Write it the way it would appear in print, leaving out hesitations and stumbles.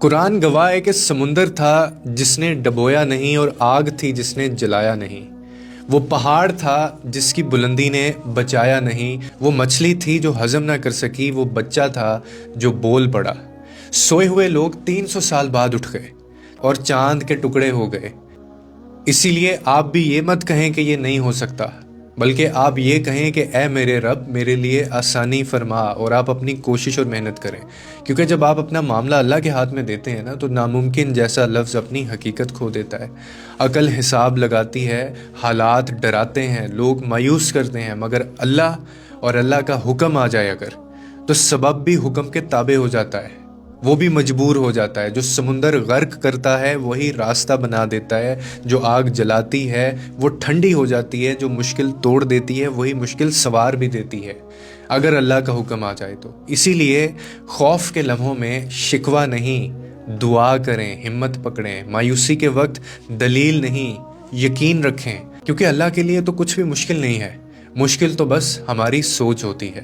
قرآن گواہ ہے کہ سمندر تھا جس نے ڈبویا نہیں اور آگ تھی جس نے جلایا نہیں، وہ پہاڑ تھا جس کی بلندی نے بچایا نہیں، وہ مچھلی تھی جو ہضم نہ کر سکی، وہ بچہ تھا جو بول پڑا۔ سوئے ہوئے لوگ 300 سال بعد اٹھ گئے اور چاند کے ٹکڑے ہو گئے۔ اسی لیے آپ بھی یہ مت کہیں کہ یہ نہیں ہو سکتا، بلکہ آپ یہ کہیں کہ اے میرے رب میرے لیے آسانی فرما، اور آپ اپنی کوشش اور محنت کریں، کیونکہ جب آپ اپنا معاملہ اللہ کے ہاتھ میں دیتے ہیں نا تو ناممکن جیسا لفظ اپنی حقیقت کھو دیتا ہے۔ عقل حساب لگاتی ہے، حالات ڈراتے ہیں، لوگ مایوس کرتے ہیں، مگر اللہ اور اللہ کا حکم آ جائے اگر تو سبب بھی حکم کے تابع ہو جاتا ہے، وہ بھی مجبور ہو جاتا ہے۔ جو سمندر غرق کرتا ہے وہی راستہ بنا دیتا ہے، جو آگ جلاتی ہے وہ ٹھنڈی ہو جاتی ہے، جو مشکل توڑ دیتی ہے وہی مشکل سوار بھی دیتی ہے اگر اللہ کا حکم آ جائے تو۔ اسی لیے خوف کے لمحوں میں شکوہ نہیں، دعا کریں، ہمت پکڑیں، مایوسی کے وقت دلیل نہیں، یقین رکھیں، کیونکہ اللہ کے لیے تو کچھ بھی مشکل نہیں ہے، مشکل تو بس ہماری سوچ ہوتی ہے۔